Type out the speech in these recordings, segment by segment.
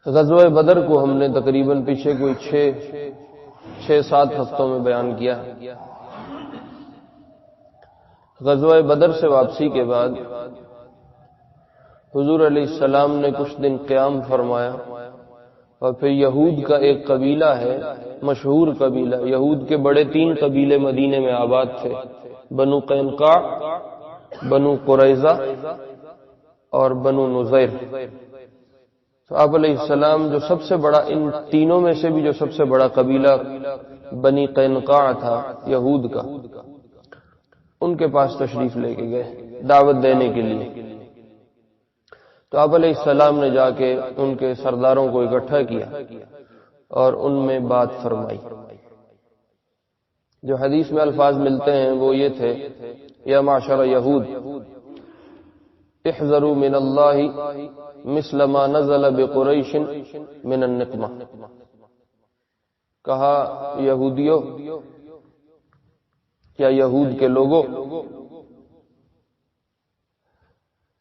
غزوہ بدر کو ہم نے تقریباً پیچھے کوئی 6-7 ہفتوں میں بیان کیا. غزوہ بدر سے واپسی کے بعد حضور علیہ السلام نے کچھ دن قیام فرمایا، اور پھر یہود کا ایک قبیلہ ہے، مشہور قبیلہ، یہود کے بڑے 3 قبیلے مدینے میں آباد تھے، بنو قینقاع، بنو قریظہ اور بنو نذیر. تو آپ علیہ السلام جو سب سے بڑا، ان تینوں میں سے بھی جو سب سے بڑا قبیلہ بنی قینقاع تھا یہود کا، ان کے پاس تشریف لے کے گئے دعوت دینے کے لیے. تو آپ علیہ السلام نے جا کے ان کے سرداروں کو اکٹھا کیا اور ان میں بات فرمائی. جو حدیث میں الفاظ ملتے ہیں وہ یہ تھے: یا معشر یہود احذروا من اللہ مثل ما نزل بقریش من النقمہ. کہا یہودیو، کیا یہود کے لوگوں،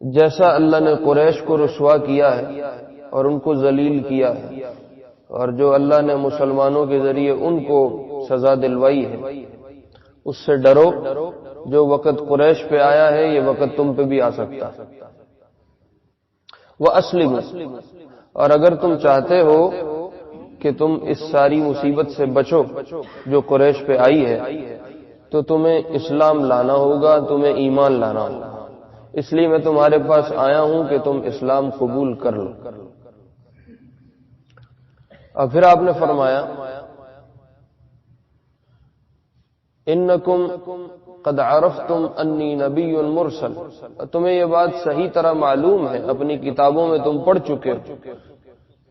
جیسا اللہ نے قریش کو رسوا کیا ہے اور ان کو ذلیل کیا ہے، اور جو اللہ نے مسلمانوں کے ذریعے ان کو سزا دلوائی ہے، اس سے ڈرو. جو وقت قریش پہ آیا ہے یہ وقت تم پہ بھی آ سکتا ہے. وَأَسْلِمُوا، اور اگر تم چاہتے ہو کہ تم اس ساری مصیبت سے بچو جو قریش پہ آئی ہے، تو تمہیں اسلام لانا ہوگا، تمہیں ایمان لانا ہوگا. اس لیے میں تمہارے پاس آیا ہوں کہ تم اسلام قبول کر لو. اور پھر آپ نے فرمایا: انکم قد عرفتم انی نبی مرسل. تمہیں یہ بات صحیح طرح معلوم ہے، اپنی کتابوں میں تم پڑھ چکے ہو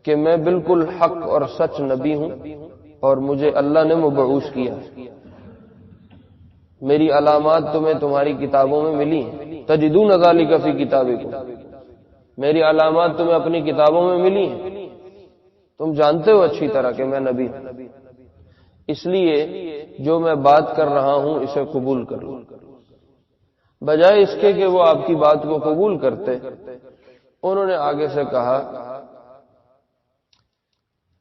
کہ میں بالکل حق اور سچ نبی ہوں، اور مجھے اللہ نے مبعوث کیا. میری علامات تمہیں تمہاری کتابوں میں ملی ہیں. تجدون ذالک فی کتابکم، میری علامات تمہیں اپنی کتابوں میں ملی ہیں. تم جانتے ہو اچھی طرح کہ میں نبی ہوں، اس لیے جو میں بات کر رہا ہوں اسے قبول کر لو. بجائے اس کے کہ وہ آپ کی بات کو قبول کرتے، انہوں نے آگے سے کہا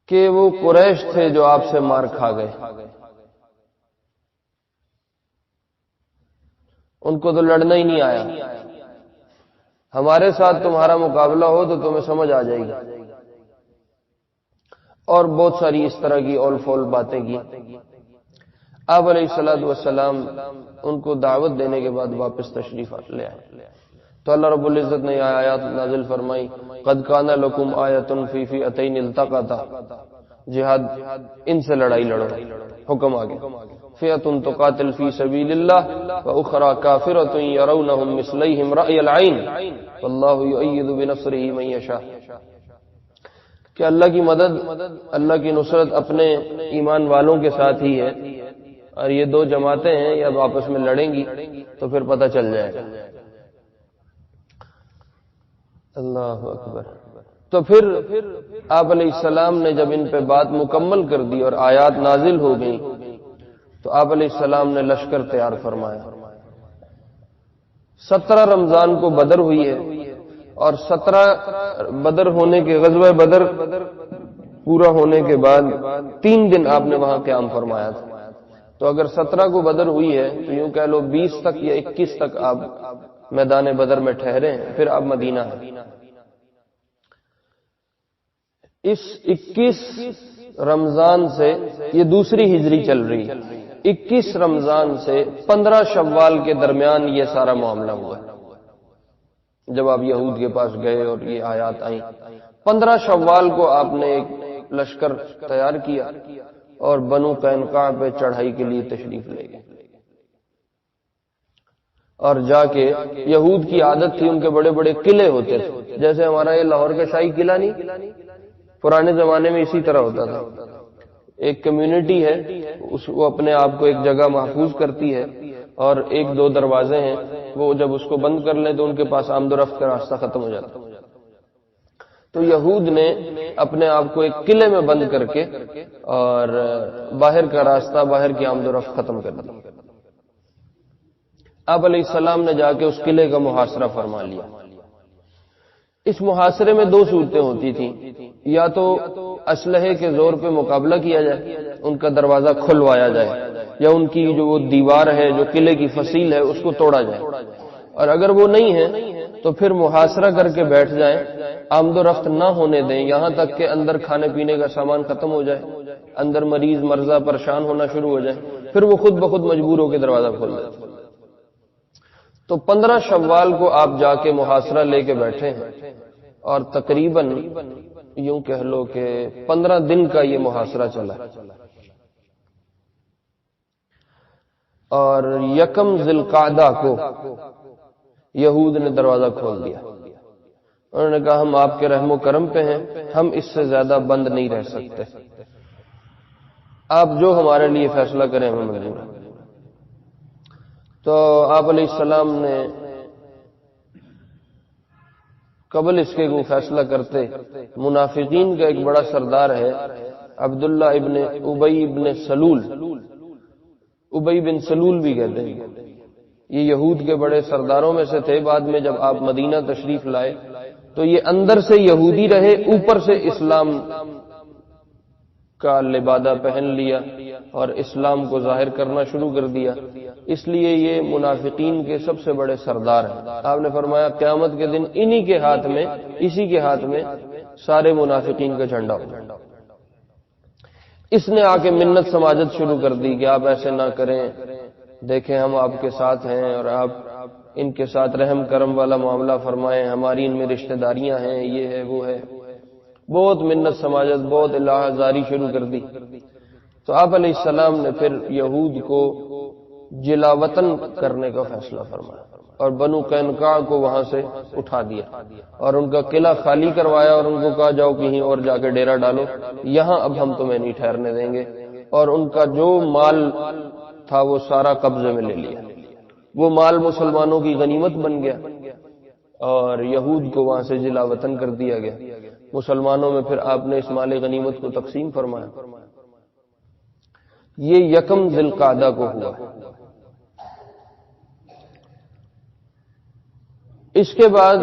کہ وہ قریش تھے جو آپ سے مار کھا گئے، ان کو تو لڑنا ہی نہیں آیا. ہمارے ساتھ تمہارا مقابلہ ہو تو تمہیں سمجھ آ جائے گی. اور بہت ساری اس طرح کی اول فول باتیں کی. آپ علیہ الصلوۃ والسلام ان کو دعوت دینے کے بعد واپس تشریف لے آئے. تو اللہ رب العزت نے یہ آیات نازل فرمائی: قد کان لکم آیۃ فی فئتین التقطا. جہاد، ان سے لڑائی لڑو، حکم آگے. فئۃ تقاتل فی سبیل اللہ واخری کافرۃ یرونہم مثلیہم رأی العین واللہ یؤید بنصرہ من یشاء. کہ اللہ کی مدد، اللہ کی نصرت اپنے ایمان والوں کے ساتھ ہی ہے، اور یہ 2 جماعتیں ہیں، یہ اب آپس میں لڑیں گی تو پھر پتہ چل جائے گا. اللہ اکبر. تو پھر آپ علیہ السلام نے جب ان پہ بات مکمل کر دی اور آیات نازل ہو گئی، تو آپ علیہ السلام نے لشکر تیار فرمایا. 17 رمضان کو بدر ہوئی ہے، اور 17 بدر ہونے کے، غزوہ بدر پورا ہونے کے بعد 3 دن آپ نے وہاں قیام فرمایا تھا. تو اگر 17 کو بدر ہوئی ہے تو یوں کہہ لو 20 تک یا 21 تک آپ میدان بدر میں ٹھہرے ہیں، پھر آپ مدینہ ہیں. اس 21 رمضان سے، یہ دوسری ہجری چل رہی ہے، 21 رمضان سے 15 شوال کے درمیان یہ سارا معاملہ ہوا. جب آپ یہود کے پاس گئے اور یہ آیات آئیں، 15 شوال کو آپ نے ایک لشکر تیار کیا اور بنو قینقاع پہ چڑھائی کے لیے تشریف لے گئے. اور جا کے، یہود کی عادت تھی، ان کے بڑے بڑے قلعے ہوتے تھے، جیسے ہمارا یہ لاہور کا شاہی قلعہ نہیں، پرانے زمانے میں اسی طرح ہوتا تھا. ایک کمیونٹی ہے، وہ اپنے آپ کو ایک جگہ محفوظ کرتی ہے، اور 1-2 دروازے ہیں، وہ جب اس کو بند کر لیں تو ان کے پاس آمد و رفت کا راستہ ختم ہو جاتا. تو یہود نے اپنے آپ کو ایک قلعے میں بند کر کے اور باہر کا راستہ، باہر کی آمد و رفت ختم کر دی. آپ علیہ السلام نے جا کے اس قلعے کا محاصرہ فرما لیا. اس محاصرے میں دو صورتیں ہوتی تھیں، یا تو اسلحے کے زور پہ مقابلہ کیا جائے، ان کا دروازہ کھلوایا جائے، یا ان کی جو وہ دیوار ہے جو قلعے کی فصیل ہے اس کو توڑا جائے، اور اگر وہ نہیں ہے تو پھر محاصرہ کر کے بیٹھ جائیں، آمد و رفت نہ ہونے دیں یہاں تک کہ اندر کھانے پینے کا سامان ختم ہو جائے، اندر مریض مرضى پریشان ہونا شروع ہو جائے، پھر وہ خود بخود مجبور ہو کے دروازہ کھول دیں۔ تو 15 شوال کو آپ جا کے محاصرہ لے کے بیٹھے ہیں، اور تقریباً یوں کہہ لو کہ 15 دن کا یہ محاصرہ چلا، اور یکم ذی القعدہ کو یہود نے دروازہ کھول دیا۔ انہوں نے کہا ہم آپ کے رحم و کرم پہ ہیں، ہم اس سے زیادہ بند نہیں رہ سکتے، آپ جو ہمارے لیے فیصلہ کریں ہمیں منظور ہے۔ تو آپ علیہ السلام نے قبل اس کے وہ فیصلہ کرتے، منافقین کا ایک بڑا سردار ہے عبداللہ ابن ابی ابن سلول، ابی بن سلول بھی کہتے ہیں، یہ یہود کے بڑے سرداروں میں سے تھے۔ بعد میں جب آپ مدینہ تشریف لائے تو یہ اندر سے یہودی رہے، اوپر سے اسلام کا لبادہ پہن لیا اور اسلام کو ظاہر کرنا شروع کر دیا، اس لیے یہ منافقین کے سب سے بڑے سردار ہیں۔ آپ نے فرمایا قیامت کے دن انہی کے ہاتھ میں، اسی کے ہاتھ میں سارے منافقین کا جھنڈا ہوگا۔ اس نے آ کے منت سماجت شروع کر دی کہ آپ ایسے نہ کریں، دیکھیں ہم آپ کے ساتھ ہیں اور آپ ان کے ساتھ رحم کرم والا معاملہ فرمائیں، ہماری ان میں رشتہ داریاں ہیں، یہ ہے وہ ہے، بہت منت سماجت، بہت الہ زاری شروع کر دی۔ تو آپ علیہ السلام نے پھر یہود کو جلا وطن کرنے کا فیصلہ فرمایا اور بنو قینقاع کو وہاں سے اٹھا دیا اور ان کا قلعہ خالی کروایا اور ان کو کہا جاؤ کہیں اور جا کے ڈیرا ڈالو، یہاں اب ہم تمہیں نہیں ٹھہرنے دیں گے، اور ان کا جو مال تھا وہ سارا قبضے میں لے لیا۔ وہ مال مسلمانوں کی غنیمت بن گیا اور یہود کو وہاں سے جلا وطن کر دیا گیا۔ مسلمانوں میں پھر آپ نے اس مال غنیمت کو تقسیم فرمایا۔ یہ یکم ذی القعدہ کو ہوا۔ اس کے بعد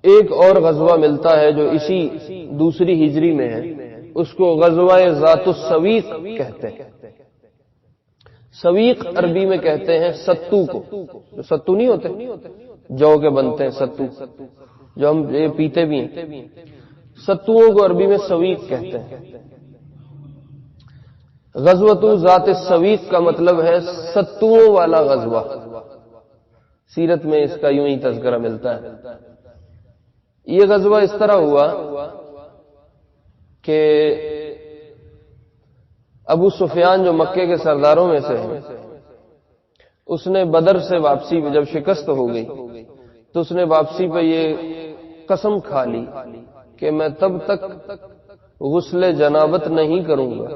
ایک اور غزوہ ملتا ہے جو اسی دوسری ہجری میں ہے، اس کو غزوہ ذات السویق کہتے ہیں۔ سویق عربی میں کہتے ہیں ستو کو، جو ستو نہیں ہوتے جو کے بنتے ہیں، ستو جو ہم یہ پیتے بھی ہیں، ستوؤں کو عربی میں سویق کہتے ہیں۔ غزوۃ ذات السویق کا مطلب ہے ستوؤں والا غزوہ۔ سیرت میں اس کا یوں ہی تذکرہ ملتا ہے۔ یہ غزوہ اس طرح ہوا کہ ابو سفیان جو مکے کے سرداروں میں سے ہے، اس نے بدر سے واپسی پہ جب شکست ہو گئی تو اس نے واپسی پہ یہ قسم کھا لی کہ میں تب تک غسل جنابت نہیں کروں گا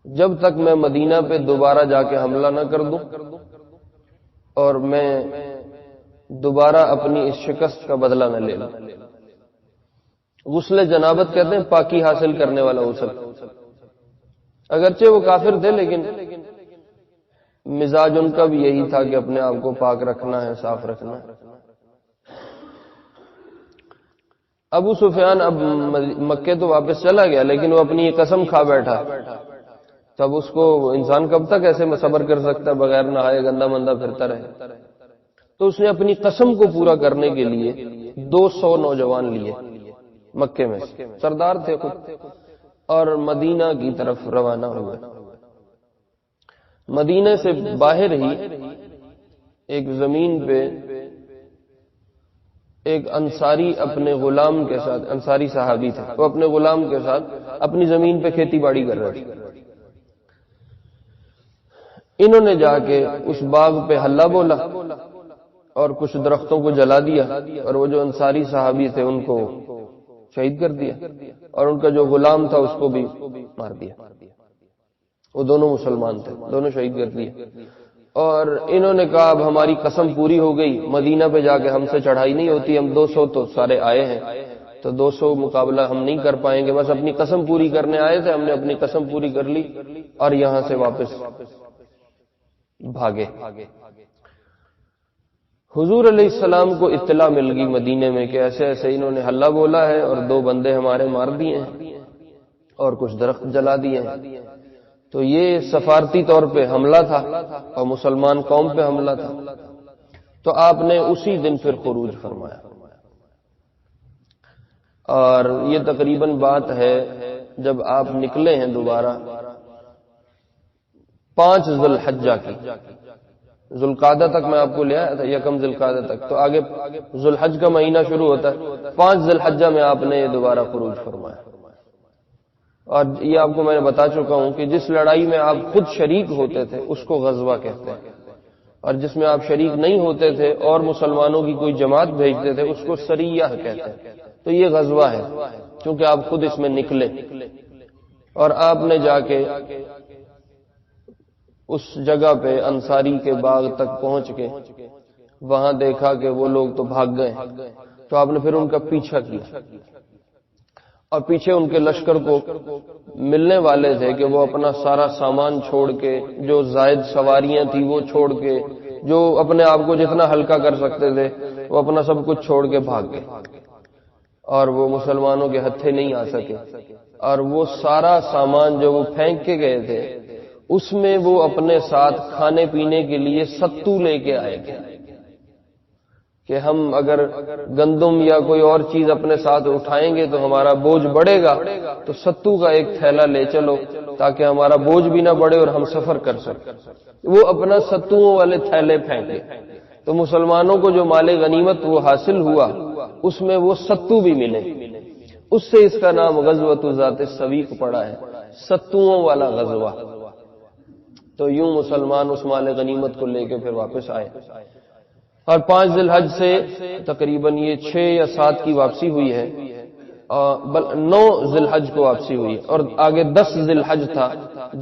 جب تک میں مدینہ پہ دوبارہ جا کے حملہ نہ کر دوں اور میں دوبارہ اپنی اس شکست کا بدلہ نہ لے لوں۔ غسل جنابت کہتے ہیں پاکی حاصل کرنے والا غسل، اگرچہ وہ کافر تھے لیکن مزاج ان کا بھی یہی تھا کہ اپنے آپ کو پاک رکھنا ہے، صاف رکھنا ہے۔ ابو سفیان اب مکے تو واپس چلا گیا لیکن وہ اپنی یہ قسم کھا بیٹھا، تب اس کو انسان کب تک ایسے صبر کر سکتا ہے بغیر نہائے گندا مندہ پھرتا رہے؟ تو اس نے اپنی قسم کو پورا کرنے کے لیے 200 نوجوان لیے مکے میں، سردار تھے خود، اور مدینہ کی طرف روانہ ہوئے۔ مدینہ سے باہر ہی ایک زمین پہ ایک انصاری اپنے غلام کے ساتھ، انصاری صحابی تھے، وہ اپنے غلام کے ساتھ اپنی زمین پہ کھیتی باڑی کر رہے تھے۔ انہوں نے جا کے اس باغ پہ ہلا بولا اور کچھ درختوں کو جلا دیا، اور وہ جو انصاری صحابی تھے ان کو شہید کر دیا، اور ان کا جو غلام تھا اس کو بھی مار دیا۔ وہ دونوں مسلمان تھے، دونوں شہید کر دیے۔ اور انہوں نے کہا اب ہماری قسم پوری ہو گئی، مدینہ پہ جا کے ہم سے چڑھائی نہیں ہوتی، ہم 200 تو سارے آئے ہیں تو 200 مقابلہ ہم نہیں کر پائیں گے، بس اپنی قسم پوری کرنے آئے تھے، ہم نے اپنی قسم پوری کر لی اور یہاں سے واپس بھاگے۔ حضور علیہ السلام کو اطلاع مل گئی مدینے میں کہ ایسے ایسے انہوں نے حلہ بولا ہے اور 2 بندے ہمارے مار دیے ہیں اور کچھ درخت جلا دیے ہیں. تو یہ سفارتی طور پہ حملہ تھا اور مسلمان قوم پہ حملہ تھا. تو آپ نے اسی دن پھر خروج فرمایا. اور یہ تقریباً بات ہے جب آپ نکلے ہیں دوبارہ 5 ذی الحجہ کی. ذوالقعدہ تک میں آپ کو لے آیا تھا، یکم ذی القعدہ تک، تو آگے ذو الحج کا مہینہ شروع ہوتا ہے. 5 ذی الحجہ میں آپ نے یہ دوبارہ خروج فرمایا. اور یہ آپ کو میں نے بتا چکا ہوں کہ جس لڑائی میں آپ خود شریک ہوتے تھے اس کو غزوہ کہتے ہیں، اور جس میں آپ شریک نہیں ہوتے تھے اور مسلمانوں کی کوئی جماعت بھیجتے تھے اس کو سریہ کہتے ہیں. تو یہ غزوہ ہے کیونکہ آپ خود اس میں نکلے اور آپ نے جا کے اس جگہ پہ انصاری کے باغ تک پہنچ کے وہاں دیکھا کہ وہ لوگ تو بھاگ گئے. تو آپ نے پھر ان کا پیچھا کیا اور پیچھے ان کے لشکر کو ملنے والے تھے کہ وہ اپنا سارا سامان چھوڑ کے، جو زائد سواریاں تھیں وہ چھوڑ کے، جو اپنے آپ کو جتنا ہلکا کر سکتے تھے وہ اپنا سب کچھ چھوڑ کے بھاگ گئے اور وہ مسلمانوں کے ہتھے نہیں آ سکے. اور وہ سارا سامان جو وہ پھینک کے گئے تھے اس میں وہ اپنے ساتھ کھانے پینے کے لیے ستو لے کے آئے تھے کہ ہم اگر گندم یا کوئی اور چیز اپنے ساتھ اٹھائیں گے تو ہمارا بوجھ بڑھے گا، تو ستو کا ایک تھیلا لے چلو تاکہ ہمارا بوجھ بھی نہ بڑھے اور ہم سفر کر سکیں. وہ اپنا ستوؤں والے تھیلے پھینکے. تو مسلمانوں کو جو مال غنیمت وہ حاصل ہوا اس میں وہ ستو بھی ملے. اس سے اس کا نام غزوۃ ذات السویق پڑا ہے، ستوؤں والا غزوہ. تو یوں مسلمان اس مال غنیمت کو لے کے پھر واپس آئے. اور 5 ذی الحج سے تقریباً یہ 6 یا 7 کی واپسی ہوئی ہے، 9 ذی الحج کو واپسی ہوئی ہے. اور آگے 10 ذی الحج تھا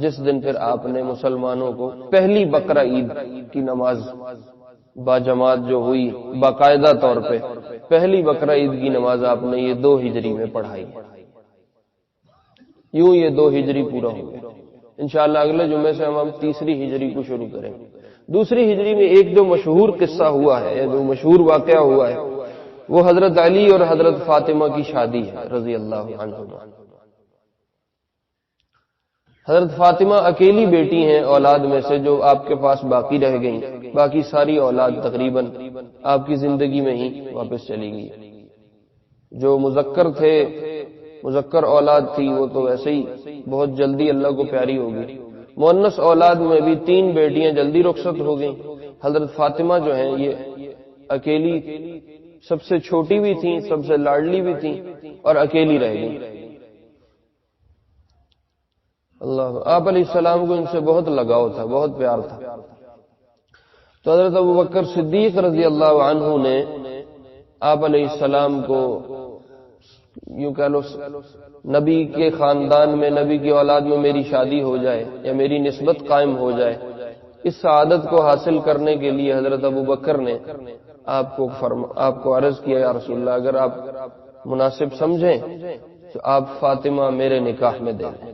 جس دن پھر آپ نے مسلمانوں کو پہلی بقرہ عید کی نماز باجماعت جو ہوئی باقاعدہ طور پہ، پہلی بقرہ عید کی نماز آپ نے یہ 2 ہجری میں پڑھائی. یوں یہ 2 ہجری پورا ہو گیا. انشاءاللہ اگلے جمعے سے ہم 3 ہجری کو شروع کریں گے. 2 ہجری میں ایک جو مشہور قصہ ہوا ہے، جو مشہور واقعہ ہوا ہے، وہ حضرت علی اور حضرت فاطمہ کی شادی ہے رضی اللہ عنہما. حضرت فاطمہ اکیلی بیٹی ہیں اولاد میں سے جو آپ کے پاس باقی رہ گئیں. باقی ساری اولاد تقریباً آپ کی زندگی میں ہی واپس چلی گئی. جو مذکر تھے، مذکر اولاد تھی، وہ تو ویسے ہی بہت جلدی اللہ کو پیاری ہوگی. مؤنث اولاد میں بھی 3 بیٹیاں جلدی رخصت ہو گئیں. حضرت فاطمہ جو ہیں یہ اکیلی سب سے چھوٹی بھی تھیں، سب سے لاڈلی بھی تھیں اور اکیلی رہ گئیں. اللہ، آپ علیہ السلام کو ان سے بہت لگاؤ تھا، بہت پیار تھا. تو حضرت ابوبکر صدیق رضی اللہ عنہ نے آپ علیہ السلام کو یوں کہہ لو نبی کے خاندان میں، نبی کی اولاد میں میری شادی ہو جائے یا میری نسبت قائم ہو جائے، اس سعادت کو حاصل کرنے کے لیے حضرت ابوبکر نے آپ کو عرض کیا یا رسول اللہ اگر آپ مناسب سمجھیں تو آپ فاطمہ میرے نکاح میں دے دیں.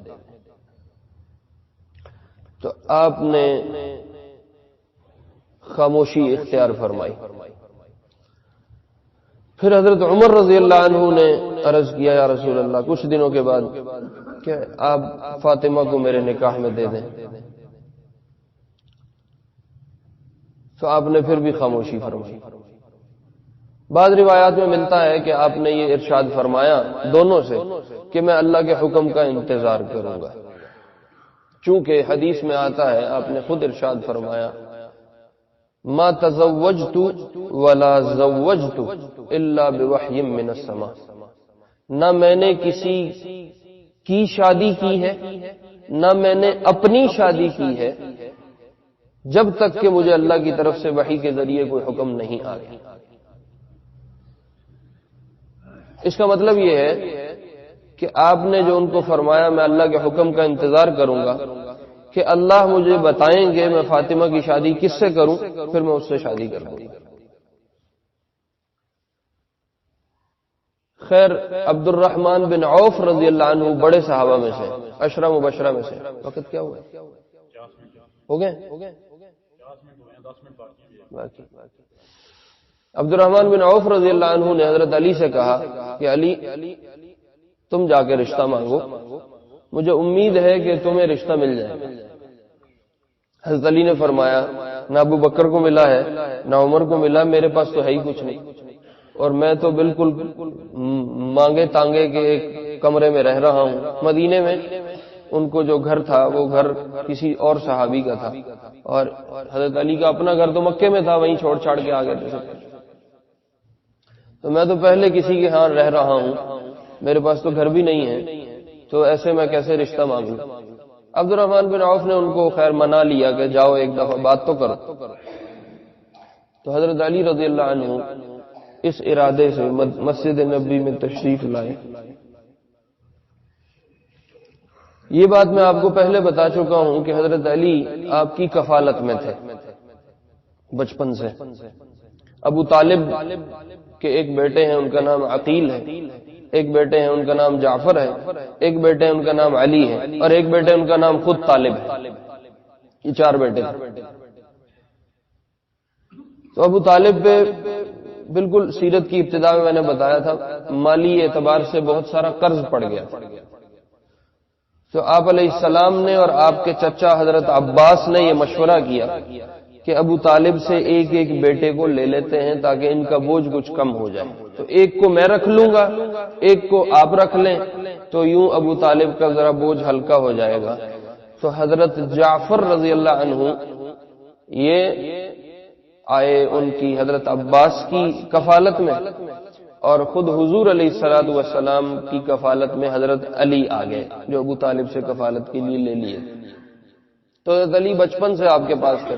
تو آپ نے خاموشی اختیار فرمائی. پھر حضرت عمر رضی اللہ عنہ نے عرض کیا یا رسول اللہ کچھ دنوں کے بعد کہ آپ فاطمہ کو میرے نکاح میں دے دیں. تو آپ نے پھر بھی خاموشی فرمائی. بعض روایات میں ملتا ہے کہ آپ نے یہ ارشاد فرمایا دونوں سے کہ میں اللہ کے حکم کا انتظار کروں گا. چونکہ حدیث میں آتا ہے، آپ نے خود ارشاد فرمایا ما تزوجت ولا زوجت الا بوحی من السماء، نہ میں نے کسی کی شادی کی ہے نہ میں نے اپنی شادی کی ہے جب تک کہ مجھے اللہ کی طرف سے وحی کے ذریعے کوئی حکم نہیں آیا. اس کا مطلب یہ ہے کہ آپ نے جو ان کو فرمایا میں اللہ کے حکم کا انتظار کروں گا کہ اللہ مجھے بتائیں گے میں فاطمہ کی شادی کس سے کروں، پھر میں اس سے شادی کر دوں گا. خیر عبد الرحمن بن عوف رضی اللہ عنہ بڑے صحابہ میں سے، عشرہ مبشرہ میں سے. وقت کیا ہوا؟ ہو گئے؟ باقی عبد الرحمن بن عوف رضی اللہ عنہ نے حضرت علی سے کہا کہ علی تم جا کے رشتہ مانگو، مجھے امید ہے کہ تمہیں رشتہ مل جائے۔ حضرت علی نے فرمایا نہ ابو بکر کو ملا ہے نہ عمر کو ملا، میرے پاس تو ہے ہی کچھ نہیں، اور میں تو بالکل مانگے تانگے کے ایک کمرے میں رہ رہا ہوں۔ مدینے میں ان کو جو گھر تھا وہ گھر کسی اور صحابی کا تھا، اور حضرت علی کا اپنا گھر تو مکے میں تھا، وہیں چھوڑ چھاڑ کے آ گئے تھے، تو میں تو پہلے کسی کے ہاں رہ رہا ہوں، میرے پاس تو گھر بھی نہیں ہے، تو ایسے میں کیسے رشتہ مانگوں؟ عبد الرحمن بن عوف نے ان کو خیر منا لیا کہ جاؤ ایک دفعہ بات تو کرو۔ تو حضرت علی رضی اللہ عنہ اس ارادے سے مسجد نبوی میں تشریف لائے۔ یہ بات میں آپ کو پہلے بتا چکا ہوں کہ حضرت علی آپ کی کفالت میں تھے بچپن سے۔ ابو طالب کے ایک بیٹے ہیں، ان کا نام عقیل ہے، ایک بیٹے ہیں ان کا نام جعفر ہے، ایک بیٹے ہیں ان کا نام علی ہے، اور ایک بیٹے ان کا نام خود طالب ہے۔ یہ 4 بیٹے ہیں۔ تو ابو طالب پہ بالکل سیرت کی ابتدا میں نے بتایا تھا مالی اعتبار سے بہت سارا قرض پڑ گیا، تو آپ علیہ السلام نے اور آپ کے چچا حضرت عباس نے یہ مشورہ کیا کہ ابو طالب سے ایک ایک بیٹے کو لے لیتے ہیں تاکہ ان کا بوجھ کچھ کم ہو جائے، تو ایک کو میں رکھ لوں گا، ایک کو آپ رکھ لیں، تو یوں ابو طالب کا ذرا بوجھ ہلکا ہو جائے گا۔ تو حضرت جعفر رضی اللہ عنہ یہ آئے ان کی حضرت عباس کی کفالت میں، اور خود حضور علیہ الصلوۃ والسلام کی کفالت میں حضرت علی آ گئے جو ابو طالب سے کفالت کے لیے لے لیے۔ تو حضرت علی بچپن سے آپ کے پاس تھے۔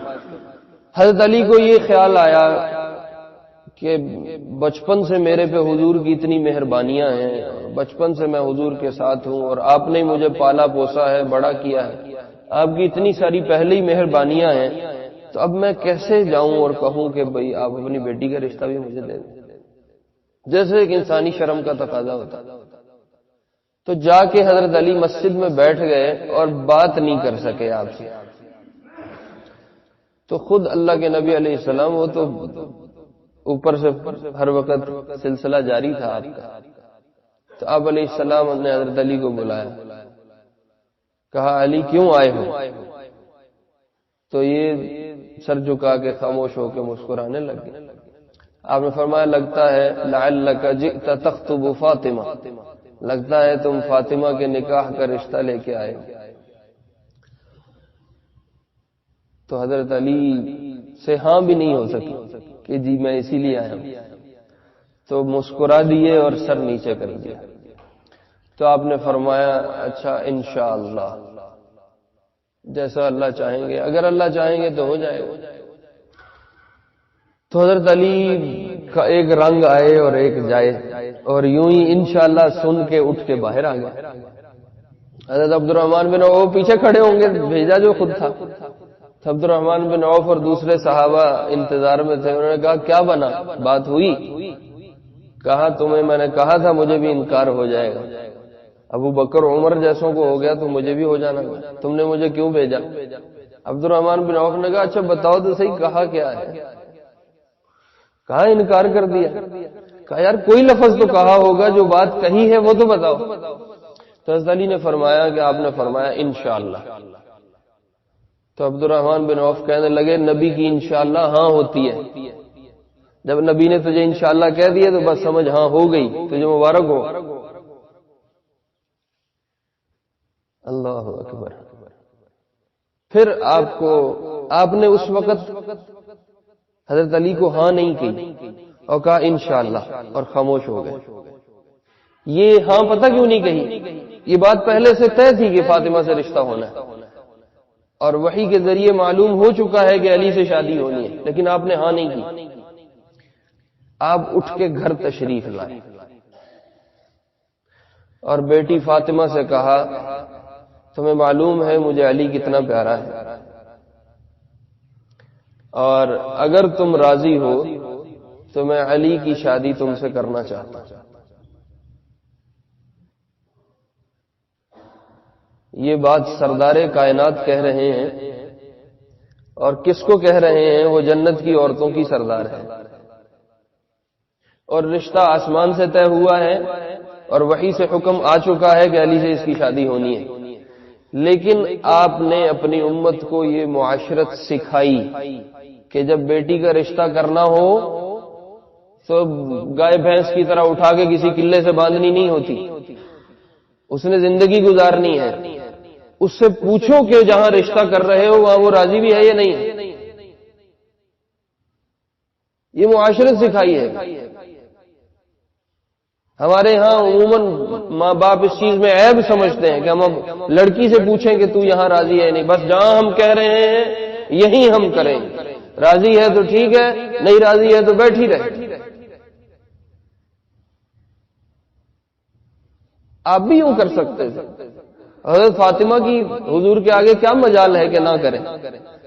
حضرت علی کو یہ خیال آیا کہ بچپن سے میرے پہ حضور کی اتنی مہربانیاں ہیں، بچپن سے میں حضور کے ساتھ ہوں اور آپ نے مجھے پالا پوسا ہے، بڑا کیا ہے، آپ کی اتنی ساری پہلے ہی مہربانیاں ہیں، تو اب میں کیسے جاؤں اور کہوں کہ بھئی آپ اپنی بیٹی کا رشتہ بھی مجھے دے دیں، جیسے ایک انسانی شرم کا تقاضا ہوتا۔ تو جا کے حضرت علی مسجد میں بیٹھ گئے اور بات نہیں کر سکے آپ سے۔ تو خود اللہ کے نبی علیہ السلام، وہ تو اوپر سے ہر وقت سلسلہ جاری تھا آپ کا، تو آپ علیہ السلام نے حضرت علی کو بلایا، کہا علی کیوں آئے ہو؟ تو یہ سر جھکا کے خاموش ہو کے مسکرانے لگے۔ آپ نے فرمایا لگتا ہے لعلک جئت تخطب فاطمہ، لگتا ہے تم فاطمہ کے نکاح کا رشتہ لے کے آئے۔ تو حضرت علی سے ہاں بھی نہیں ہو سکی کہ جی میں اسی لیے آیا ہوں، تو مسکرا دیے اور سر نیچے کر دیا۔ تو آپ نے فرمایا اچھا انشاءاللہ، جیسا اللہ چاہیں گے، اگر اللہ چاہیں گے تو ہو جائے گا۔ تو حضرت علی کا ایک رنگ آئے اور ایک جائے، اور یوں ہی انشاءاللہ سن کے اٹھ کے باہر آ گئے۔ حضرت عبد الرحمن بن عوف پیچھے کھڑے ہوں گے، بھیجا جو خود تھا۔ عبد الرحمن بن عوف اور دوسرے صحابہ انتظار میں تھے، انہوں نے کہا کیا بنا، بات ہوئی؟ کہا تمہیں میں نے کہا تھا مجھے بھی انکار ہو جائے گا، ابو بکر عمر جیسوں کو ہو گیا تو مجھے بھی ہو جانا گا، تم نے مجھے کیوں بھیجا؟ عبد الرحمن بن عوف نے کہا اچھا بتاؤ تو صحیح کہا کیا ہے؟ کہا انکار کر دیا۔ کہا یار کوئی لفظ تو کہا ہوگا، جو بات کہی ہے وہ تو بتاؤ۔ تو حضرت علی نے فرمایا کہ آپ نے فرمایا انشاءاللہ۔ تو عبد الرحمن بن عوف کہنے لگے نبی کی انشاءاللہ ہاں ہوتی ہے، جب نبی نے تجھے انشاءاللہ کہہ دیا تو بس سمجھ ہاں ہو گئی، تجھے مبارک ہو۔ اللہ اکبر۔ پھر آپ نے اس وقت حضرت علی کو ہاں نہیں کی اور کہا انشاءاللہ، اور خاموش ہو گئے۔ یہ ہاں پتہ کیوں نہیں کہی؟ یہ بات پہلے سے طے تھی کہ فاطمہ سے رشتہ ہونا ہے، اور وحی کے ذریعے معلوم ہو چکا ہے کہ علی سے شادی ہونی ہے، لیکن آپ نے ہاں نہیں کی۔ آپ اٹھ کے گھر تشریف لائے اور بیٹی فاطمہ سے کہا تمہیں معلوم ہے مجھے علی کتنا پیارا ہے، اور اگر تم راضی ہو تو میں علی کی شادی تم سے کرنا چاہتا ہوں۔ یہ بات سردار کائنات کہہ رہے ہیں، اور کس کو کہہ رہے ہیں؟ وہ جنت کی عورتوں کی سردار ہے، اور رشتہ آسمان سے طے ہوا ہے اور وحی سے حکم آ چکا ہے کہ علی سے اس کی شادی ہونی ہے، لیکن آپ نے اپنی امت کو یہ معاشرت سکھائی کہ جب بیٹی کا رشتہ کرنا ہو تو گائے بھینس کی طرح اٹھا کے کسی قلعے سے باندھنی نہیں ہوتی، اس نے زندگی گزارنی ہے۔ اس سے پوچھو کہ جہاں رشتہ کر رہے ہو وہاں وہ راضی بھی ہے یا نہیں ہے، یہ معاشرت سکھائی ہے۔ ہمارے ہاں عموماً ماں باپ اس چیز میں عیب سمجھتے ہیں کہ ہم اب لڑکی سے پوچھیں کہ تو یہاں راضی ہے نہیں، بس جہاں ہم کہہ رہے ہیں یہی ہم کریں، راضی ہے تو ٹھیک ہے، نہیں راضی ہے تو بیٹھی رہے۔ آپ بھی یوں کر سکتے تھے، حضرت فاطمہ کی حضور کے آگے کیا مجال ہے کہ نہ کریں؟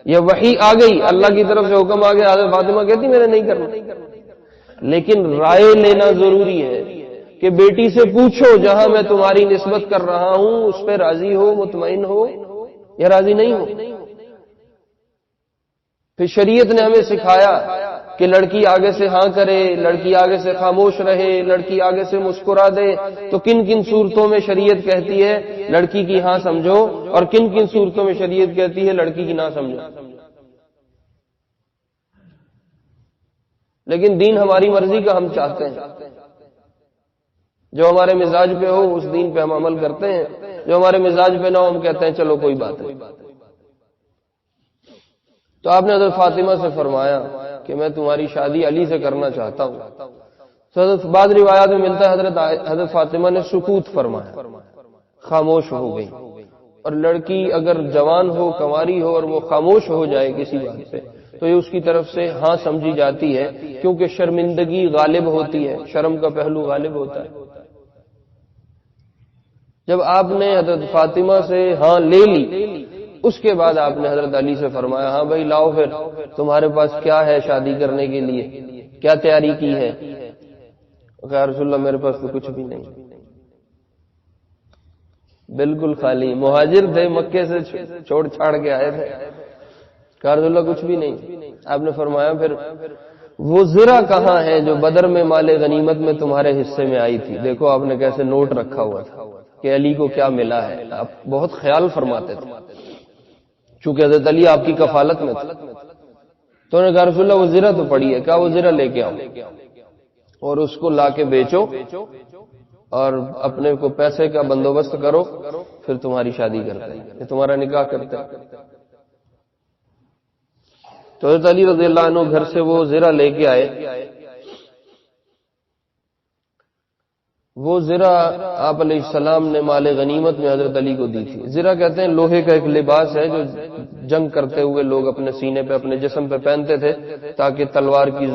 یہ وحی آ گئی، اللہ کی طرف سے حکم آ گیا، حضرت فاطمہ کہتی میں نے نہیں کرنا، لیکن رائے لینا ضروری ہے کہ بیٹی سے پوچھو جہاں میں تمہاری نسبت کر رہا ہوں اس پہ راضی ہو، مطمئن ہو یا راضی نہیں ہو۔ پھر شریعت نے ہمیں سکھایا کہ لڑکی آگے سے ہاں کرے، لڑکی آگے سے خاموش رہے، لڑکی آگے سے مسکرا دے، تو کن کن صورتوں میں شریعت کہتی ہے لڑکی کی ہاں سمجھو اور کن کن صورتوں میں شریعت کہتی ہے لڑکی کی نہ سمجھو۔ لیکن دین ہماری مرضی کا ہم چاہتے ہیں، جو ہمارے مزاج پہ ہو اس دین پہ ہم عمل کرتے ہیں، جو ہمارے مزاج پہ نہ ہو ہم کہتے ہیں چلو کوئی بات نہیں۔ تو آپ نے حضرت فاطمہ سے فرمایا کہ میں تمہاری شادی علی سے کرنا چاہتا ہوں۔ تو بعض روایات میں ملتا ہے حضرت فاطمہ نے سکوت فرمایا، خاموش ہو گئی۔ اور لڑکی اگر جوان ہو، کنواری ہو اور وہ خاموش ہو جائے کسی بات پہ تو یہ اس کی طرف سے ہاں سمجھی جاتی ہے، کیونکہ شرمندگی غالب ہوتی ہے، شرم کا پہلو غالب ہوتا ہے۔ جب آپ نے حضرت فاطمہ سے ہاں لے لی، اس کے بعد آپ نے حضرت علی سے فرمایا ہاں بھائی لاؤ پھر تمہارے پاس کیا ہے شادی کرنے کے لیے، کیا تیاری کی ہے؟ کہ رسول اللہ میرے پاس تو کچھ بھی نہیں، بالکل خالی، مہاجر تھے، مکے سے چھوڑ چھاڑ کے آئے تھے، کہ رسول اللہ کچھ بھی نہیں۔ آپ نے فرمایا پھر وہ زرہ کہاں ہے جو بدر میں مال غنیمت میں تمہارے حصے میں آئی تھی؟ دیکھو آپ نے کیسے نوٹ رکھا ہوا تھا کہ علی کو کیا ملا ہے، آپ بہت خیال فرماتے تھے، چونکہ حضرت علی آپ کی کفالت میں تھے۔ تو انہوں نے کہا رسول اللہ وہ زرہ تو پڑی ہے، کہا وہ زرہ لے کے آؤ اور اس کو لا کے بیچو اور اپنے کو پیسے کا بندوبست کرو، پھر تمہاری شادی کرتے ہیں، تمہارا نکاح کرتے ہیں۔ تو حضرت علی رضی اللہ عنہ گھر سے وہ زرہ لے کے آئے۔ وہ زرہ آپ علیہ السلام نے مال غنیمت میں حضرت علی کو دی تھی۔ زرہ کہتے ہیں لوہے کا ایک لباس ہے جو جنگ کرتے ہوئے لوگ اپنے سینے پہ اپنے جسم پہ پہنتے تھے تاکہ تلوار کی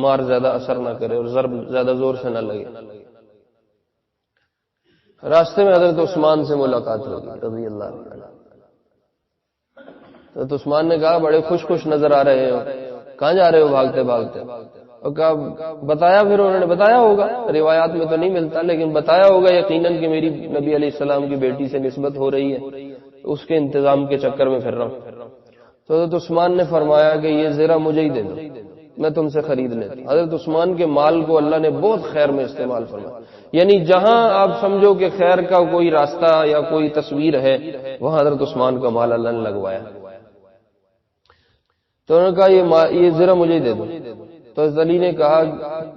مار زیادہ اثر نہ کرے اور ضرب زیادہ زور سے نہ لگے۔ راستے میں حضرت عثمان سے ملاقات ہوگی رضی اللہ عنہ۔ حضرت عثمان نے کہا بڑے خوش خوش نظر آ رہے ہو، کہاں جا رہے ہو بھاگتے بھاگتے؟ اور کہا بتایا، پھر انہوں نے بتایا ہوگا، روایات میں تو نہیں ملتا لیکن بتایا ہوگا یقیناً کہ میری نبی علیہ السلام کی بیٹی سے نسبت ہو رہی ہے، اس کے انتظام کے چکر میں پھر رہا ہوں۔ تو حضرت عثمان نے فرمایا کہ یہ زرہ مجھے ہی دے دو، میں تم سے خرید لیتا ہوں۔ حضرت عثمان کے مال کو اللہ نے بہت خیر میں استعمال فرمایا، یعنی جہاں آپ سمجھو کہ خیر کا کوئی راستہ یا کوئی تصویر ہے وہاں حضرت عثمان کا مال اللہ نے لگوایا۔ تو انہوں نے کہا یہ زرہ مجھے ہی دے دو۔ تو حضرت علی نے کہا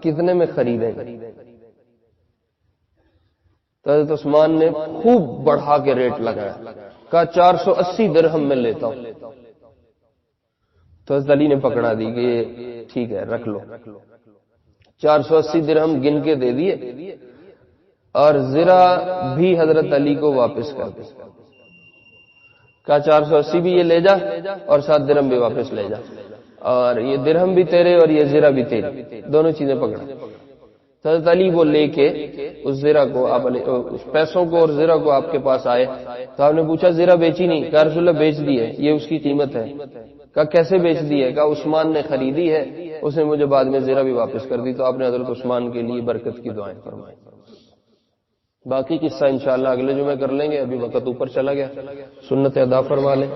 کتنے میں خریدیں گے؟ تو حضرت عثمان نے خوب بڑھا کے ریٹ لگایا، کہا 480 درہم میں لیتا ہوں۔ تو حضرت علی نے پکڑا دی کہ یہ ٹھیک ہے رکھ لو۔ 480 درہم گن کے دے دیے اور زرہ بھی حضرت علی کو واپس کر دی، کہا 480 بھی یہ لے جا اور 7 درہم بھی واپس لے جا، اور یہ درہم بھی تیرے اور یہ زرہ بھی تیری، دونوں چیزیں پکڑا۔ تو حضرت علی وہ لے کے اس زرہ کو اس پیسوں کو اور زرہ کو آپ کے پاس آئے تو آپ نے پوچھا زرہ بیچی نہیں؟ کہا رسول اللہ بیچ دی ہے، یہ اس کی قیمت ہے۔ کہا کیسے بیچ دی ہے؟ کہا عثمان نے خریدی ہے، اس نے مجھے بعد میں زرہ بھی واپس کر دی۔ تو آپ نے حضرت عثمان کے لیے برکت کی دعائیں فرمائی۔ باقی قصہ انشاءاللہ اگلے جمعے کر لیں گے، ابھی وقت اوپر چلا گیا، سنت ادا فرما لیں۔